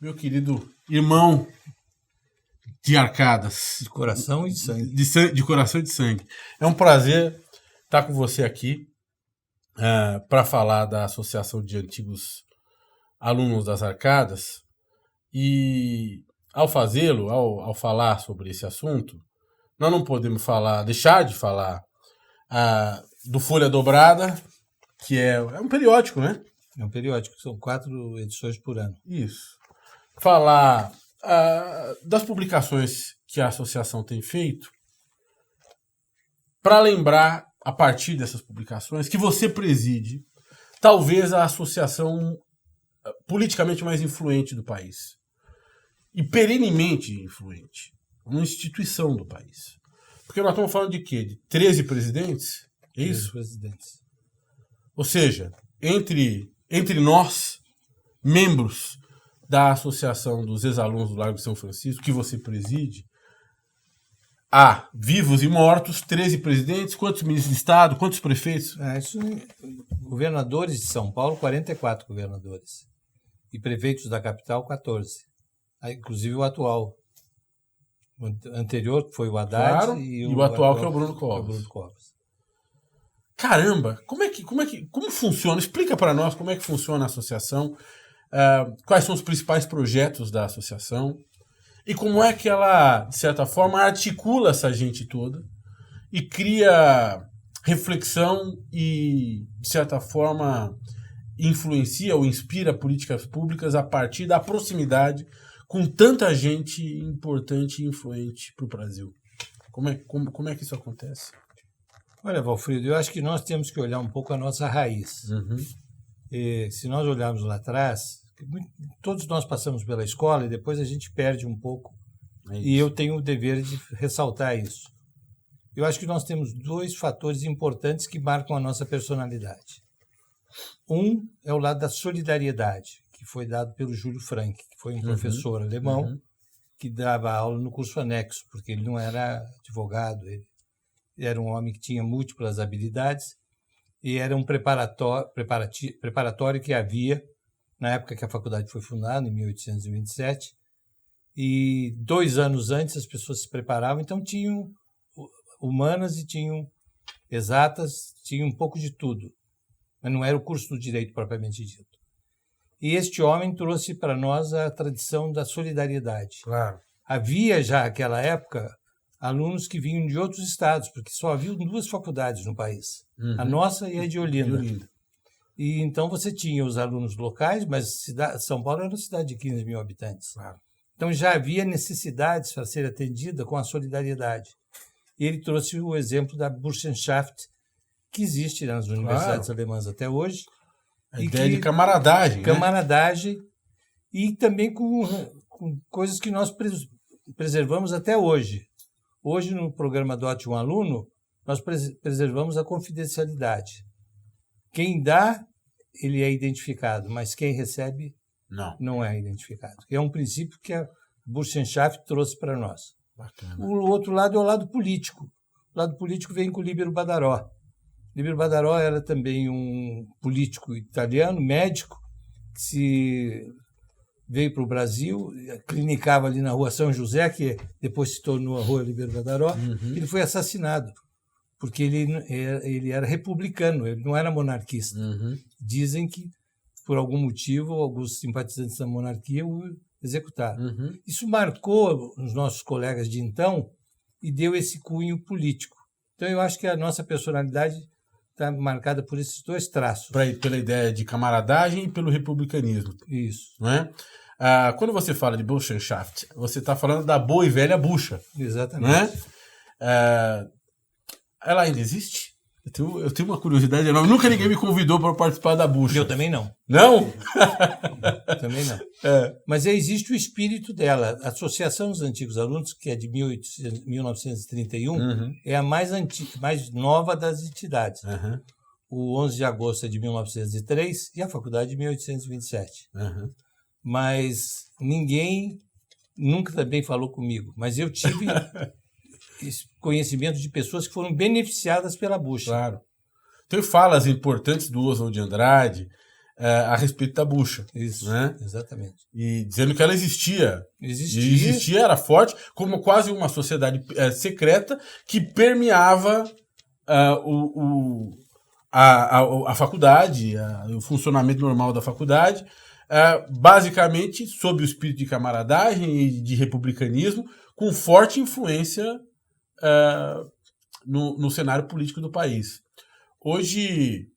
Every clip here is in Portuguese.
meu querido irmão de Arcadas. De coração e de sangue. De coração e de sangue. É um prazer estar com você aqui para falar da Associação de Antigos Alunos das Arcadas. E ao fazê-lo, ao falar sobre esse assunto, nós não podemos deixar de falar do Folha Dobrada, que é um periódico, né? É um periódico, são 4 edições por ano. Isso. Falar das publicações que a associação tem feito, para lembrar, a partir dessas publicações, que você preside talvez a associação politicamente mais influente do país. E perenemente influente. Uma instituição do país. Porque nós estamos falando de quê? De 13 presidentes? É isso? 13 presidentes. Ou seja, entre nós, membros da Associação dos Ex-Alunos do Largo de São Francisco, que você preside, há vivos e mortos, 13 presidentes, quantos ministros de Estado, quantos prefeitos? Governadores de São Paulo, 44 governadores. E prefeitos da capital, 14. Inclusive o atual. O anterior foi o Haddad, claro, e o atual que é o Bruno Covas. Caramba, como funciona? Explica para nós como é que funciona a associação, quais são os principais projetos da associação e como é que ela, de certa forma, articula essa gente toda e cria reflexão e, de certa forma, influencia ou inspira políticas públicas a partir da proximidade com tanta gente importante e influente para o Brasil. Como é que isso acontece? Olha, Valfrido, eu acho que nós temos que olhar um pouco a nossa raiz. Uhum. Se nós olharmos lá atrás, todos nós passamos pela escola e depois a gente perde um pouco. E eu tenho o dever de ressaltar isso. Eu acho que nós temos 2 fatores importantes que marcam a nossa personalidade. Um é o lado da solidariedade, que foi dado pelo Júlio Frank, que foi um professor alemão que dava aula no curso anexo, porque ele não era advogado, ele era um homem que tinha múltiplas habilidades e era um preparatório que havia na época que a faculdade foi fundada, em 1827, e 2 anos antes as pessoas se preparavam, então tinham humanas e tinham exatas, tinham um pouco de tudo, mas não era o curso do direito propriamente dito. E este homem trouxe para nós a tradição da solidariedade. Claro. Havia já naquela época alunos que vinham de outros estados, porque só havia 2 faculdades no país, a nossa e a de Olinda. E então você tinha os alunos locais, mas São Paulo era uma cidade de 15 mil habitantes. Claro. Então já havia necessidades para ser atendida com a solidariedade. E ele trouxe o exemplo da Burschenschaft, que existe nas universidades alemãs até hoje. A ideia de camaradagem. Camaradagem, né? E também com coisas que nós preservamos até hoje. Hoje, no programa Dote um Aluno, nós preservamos a confidencialidade. Quem dá, ele é identificado, mas quem recebe não é identificado. É um princípio que a Burschenschaft trouxe para nós. Bacana. O outro lado é o lado político. O lado político vem com o Líbero Badaró. Líbero Badaró era também um político italiano, médico, que veio para o Brasil, clinicava ali na rua São José, que depois se tornou a rua Líbero Badaró. Ele foi assassinado, porque ele era republicano, ele não era monarquista. Dizem que, por algum motivo, alguns simpatizantes da monarquia o executaram. Isso marcou os nossos colegas de então e deu esse cunho político. Então, eu acho que a nossa personalidade está marcada por esses 2 traços. Pela ideia de camaradagem e pelo republicanismo. Isso. Não é? Quando você fala de Burschenschaft, você está falando da boa e velha bucha. Exatamente. Não é? Ela ainda existe? Eu tenho uma curiosidade enorme. Nunca ninguém me convidou para participar da bucha. Eu também não. Não? Também não. Mas existe o espírito dela. A Associação dos Antigos Alunos, que é de 1931, é a mais nova das entidades. O 11 de agosto é de 1903 e a faculdade de 1827. Mas ninguém nunca também falou comigo. Mas eu tive conhecimento de pessoas que foram beneficiadas pela bucha. Claro. Tem falas importantes do Oswald de Andrade, a respeito da bucha. Isso, né? Exatamente. E dizendo que ela existia. Existia, Era forte, como quase uma sociedade secreta que permeava a faculdade, o funcionamento normal da faculdade, basicamente sob o espírito de camaradagem e de republicanismo, com forte influência no cenário político do país. Hoje,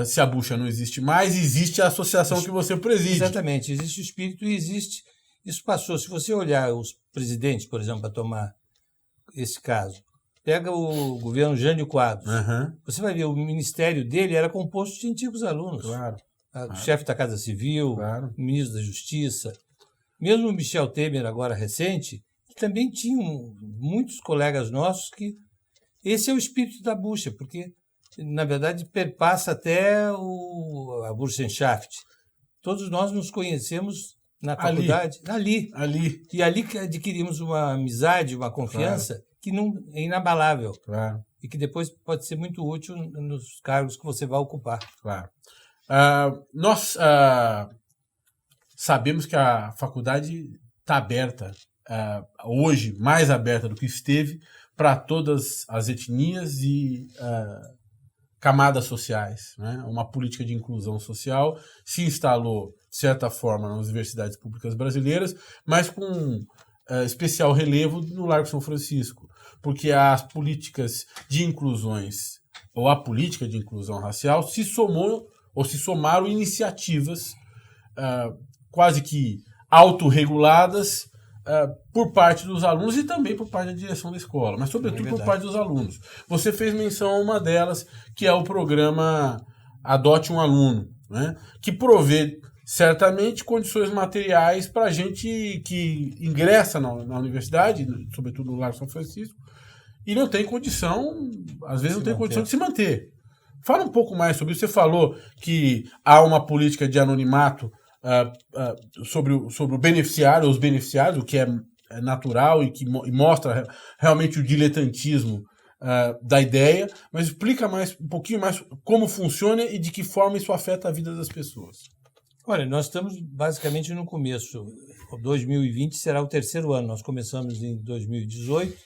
se a bucha não existe mais, existe a associação que você preside. Exatamente, existe o espírito e existe. Isso passou. Se você olhar os presidentes, por exemplo, para tomar esse caso, pega o governo Jânio Quadros, você vai ver o ministério dele era composto de antigos alunos. Claro. O chefe da Casa Civil, o ministro da Justiça, mesmo o Michel Temer, agora recente, também tinham muitos colegas nossos que esse é o espírito da bucha, porque, na verdade, perpassa até a Burschenschaft. Todos nós nos conhecemos na faculdade, ali. E ali que adquirimos uma amizade, uma confiança que não é inabalável. Claro. E que depois pode ser muito útil nos cargos que você vai ocupar. Claro. Nós sabemos que a faculdade está aberta, hoje mais aberta do que esteve, para todas as etnias e camadas sociais. Né? Uma política de inclusão social se instalou, de certa forma, nas universidades públicas brasileiras, mas com especial relevo no Largo São Francisco, porque as políticas de inclusões, ou a política de inclusão racial, se somaram iniciativas quase que autorreguladas por parte dos alunos e também por parte da direção da escola, mas sobretudo por parte dos alunos. Você fez menção a uma delas, que é o programa Adote um Aluno, né? Que provê certamente condições materiais para a gente que ingressa na universidade, sobretudo no Largo São Francisco, e não tem condição, às vezes não tem condição de se manter. Fala um pouco mais sobre isso. Você falou que há uma política de anonimato sobre o beneficiário, os beneficiários, o que é natural e que mostra realmente o diletantismo da ideia, mas explica um pouquinho mais como funciona e de que forma isso afeta a vida das pessoas. Olha, nós estamos basicamente no começo. 2020 será o terceiro ano. Nós começamos em 2018,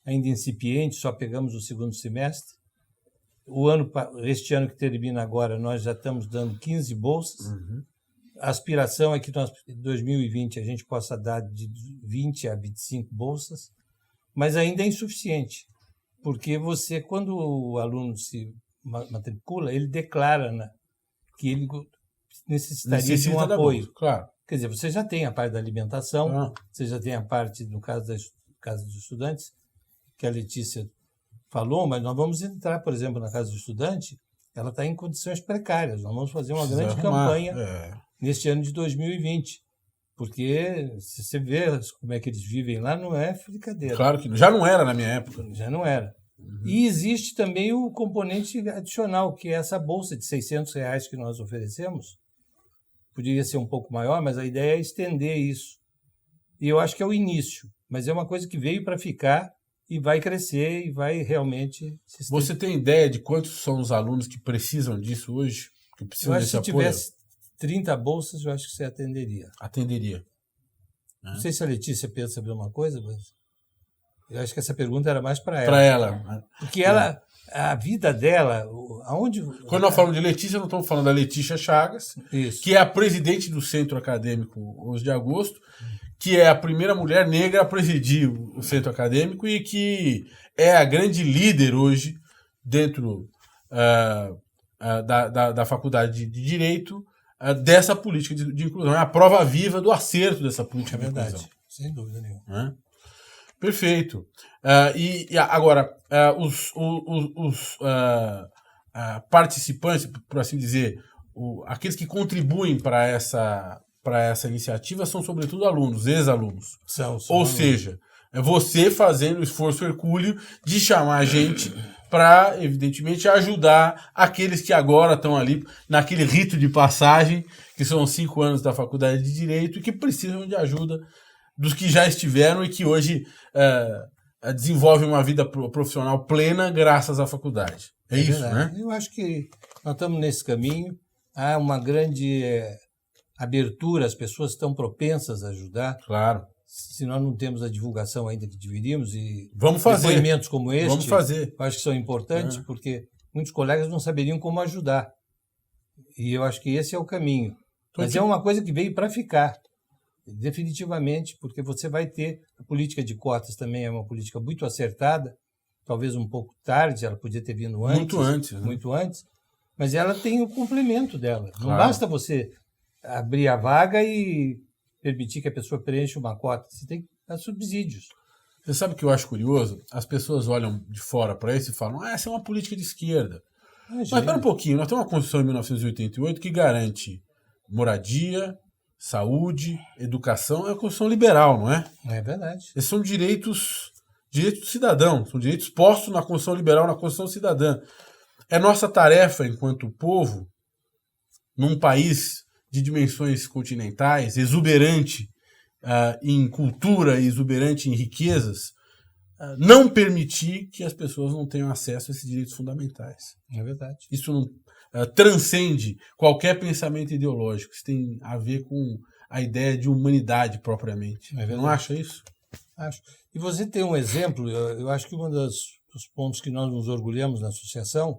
ainda incipiente, só pegamos o segundo semestre. Este ano que termina agora, nós já estamos dando 15 bolsas. A aspiração é que em 2020 a gente possa dar de 20 a 25 bolsas, mas ainda é insuficiente, porque quando o aluno se matricula, ele declara que ele necessitaria de um apoio. Claro. Quer dizer, você já tem a parte da alimentação, você já tem a parte, no caso dos estudantes, que a Letícia falou, mas nós vamos entrar, por exemplo, na Casa do Estudante, ela está em condições precárias. Nós vamos fazer uma grande campanha neste ano de 2020, porque se você vê como é que eles vivem lá, não é brincadeira. Claro que já não era na minha época. Já não era. E existe também o componente adicional, que é essa bolsa de R$600 que nós oferecemos. Poderia ser um pouco maior, mas a ideia é estender isso. E eu acho que é o início, mas é uma coisa que veio para ficar e vai crescer e vai realmente... Você tem ideia de quantos são os alunos que precisam disso hoje? Que precisam eu acho que desse se apoio? tivesse 30 bolsas, eu acho que você atenderia. Não sei se a Letícia pensa a mesma coisa, mas eu acho que essa pergunta era mais para ela. Para ela. Porque a vida dela... Quando nós falamos de Letícia, não estamos falando da Letícia Chagas, que é a presidente do Centro Acadêmico 11 de Agosto, que é a primeira mulher negra a presidir o Centro Acadêmico e que é a grande líder hoje dentro da Faculdade de Direito dessa política de inclusão. É a prova viva do acerto dessa política de inclusão. Sem dúvida nenhuma. Perfeito. E agora, os participantes, por assim dizer, aqueles que contribuem para essa iniciativa são, sobretudo, alunos, ex-alunos. Ou seja, é você fazendo o esforço hercúleo de chamar a gente para, evidentemente, ajudar aqueles que agora estão ali naquele rito de passagem, que são 5 anos da Faculdade de Direito e que precisam de ajuda dos que já estiveram e que hoje desenvolvem uma vida profissional plena graças à faculdade. É isso, verdade, né? Eu acho que nós estamos nesse caminho há uma grande abertura, as pessoas estão propensas a ajudar. Claro. Se nós não temos a divulgação ainda que deveríamos, e vamos fazer depoimentos como este, vamos fazer. Eu acho que são importantes, porque muitos colegas não saberiam como ajudar. E eu acho que esse é o caminho. Mas é uma coisa que veio para ficar, definitivamente, porque você vai ter... A política de cotas também é uma política muito acertada, talvez um pouco tarde, ela podia ter vindo antes. Muito antes. Né? Muito antes, mas ela tem o complemento dela. Claro. Não basta você abrir a vaga e permitir que a pessoa preencha uma cota. Você tem que dar subsídios. Você sabe o que eu acho curioso? As pessoas olham de fora para isso e falam, essa é uma política de esquerda. Mas espera um pouquinho, nós temos uma Constituição em 1988 que garante moradia, saúde, educação. É uma Constituição liberal, não é? É verdade. Esses são direitos do cidadão, são direitos postos na Constituição liberal, na Constituição cidadã. É nossa tarefa, enquanto povo, num país de dimensões continentais, exuberante em cultura, exuberante em riquezas, não permitir que as pessoas não tenham acesso a esses direitos fundamentais. É verdade. Isso não transcende qualquer pensamento ideológico. Isso tem a ver com a ideia de humanidade propriamente. Não acha isso? Acho. E você tem um exemplo, eu acho que um dos pontos que nós nos orgulhamos na associação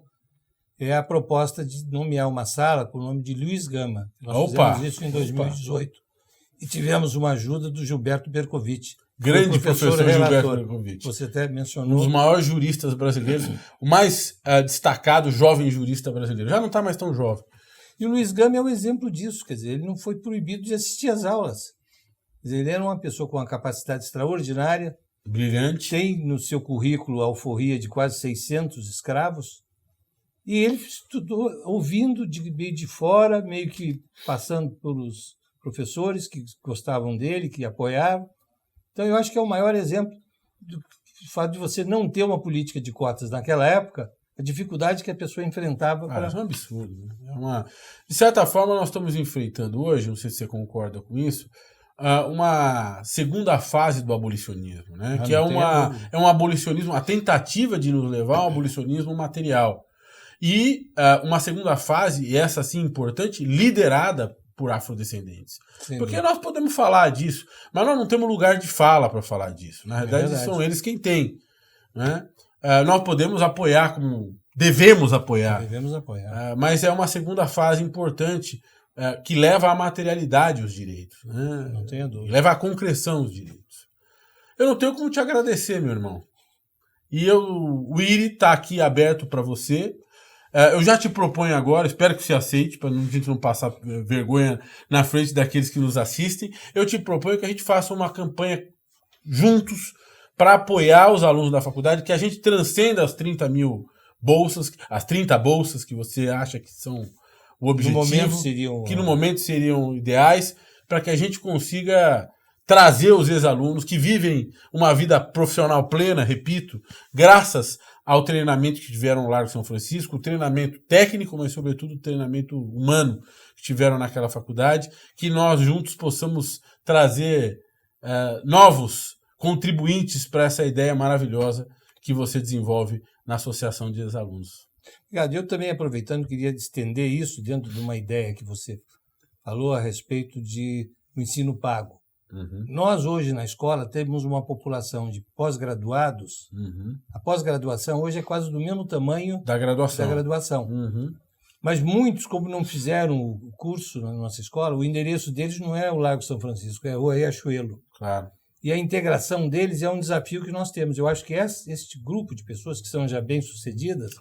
é a proposta de nomear uma sala com o nome de Luiz Gama. Nós fizemos isso em 2018. E tivemos uma ajuda do Gilberto Bercovitch. Grande professor Gilberto Bercovitch. Você até mencionou. Um dos maiores juristas brasileiros, o mais destacado jovem jurista brasileiro. Já não está mais tão jovem. E o Luiz Gama é um exemplo disso, quer dizer, ele não foi proibido de assistir às aulas. Quer dizer, ele era uma pessoa com uma capacidade extraordinária. Brilhante. Tem no seu currículo a alforria de quase 600 escravos. E ele estudou ouvindo meio de fora, meio que passando pelos professores que gostavam dele, que apoiavam. Então, eu acho que é o maior exemplo do fato de você não ter uma política de cotas naquela época, a dificuldade que a pessoa enfrentava. É um absurdo. Né? De certa forma, nós estamos enfrentando hoje, não sei se você concorda com isso, uma segunda fase do abolicionismo, né? Que é um abolicionismo, a tentativa de nos levar ao abolicionismo material. E uma segunda fase, e essa sim importante, liderada por afrodescendentes. Sim, porque nós podemos falar disso, mas nós não temos lugar de fala para falar disso. Na verdade, são eles quem têm. Né? Nós podemos apoiar como devemos apoiar. Mas é uma segunda fase importante que leva à materialidade os direitos. Né? Não tenha dúvida. Leva à concreção os direitos. Eu não tenho como te agradecer, meu irmão. E o IRI está aqui aberto para você. Eu já te proponho agora, espero que você aceite, para a gente não passar vergonha na frente daqueles que nos assistem. Eu te proponho que a gente faça uma campanha juntos para apoiar os alunos da faculdade, que a gente transcenda as 30 mil bolsas, as 30 bolsas que você acha que são o objetivo, que no momento seriam ideais, para que a gente consiga trazer os ex-alunos que vivem uma vida profissional plena, repito, graças ao treinamento que tiveram no Largo São Francisco, o treinamento técnico, mas sobretudo o treinamento humano que tiveram naquela faculdade, que nós juntos possamos trazer novos contribuintes para essa ideia maravilhosa que você desenvolve na Associação de Ex-Alunos. Obrigado. Eu também, aproveitando, queria estender isso dentro de uma ideia que você falou a respeito do ensino pago. Uhum. Nós, hoje, na escola, temos uma população de pós-graduados. Uhum. A pós-graduação hoje é quase do mesmo tamanho da graduação. Uhum. Mas muitos, como não fizeram o curso na nossa escola, o endereço deles não é o Largo São Francisco, é o Riachuelo. Claro. E a integração deles é um desafio que nós temos. Eu acho que este grupo de pessoas que são já bem-sucedidas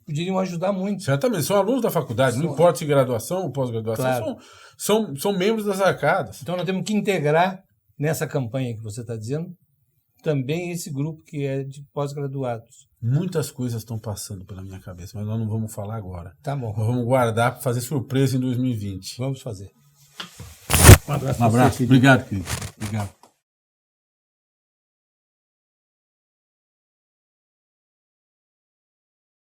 poderiam ajudar muito. Certamente, são alunos da faculdade, não importa se graduação ou pós-graduação, são membros das arcadas. Então nós temos que integrar nessa campanha que você está dizendo também esse grupo que é de pós-graduados. Muitas coisas estão passando pela minha cabeça, mas nós não vamos falar agora. Tá bom. Nós vamos guardar para fazer surpresa em 2020. Vamos fazer. Um abraço. Obrigado, querido. Obrigado.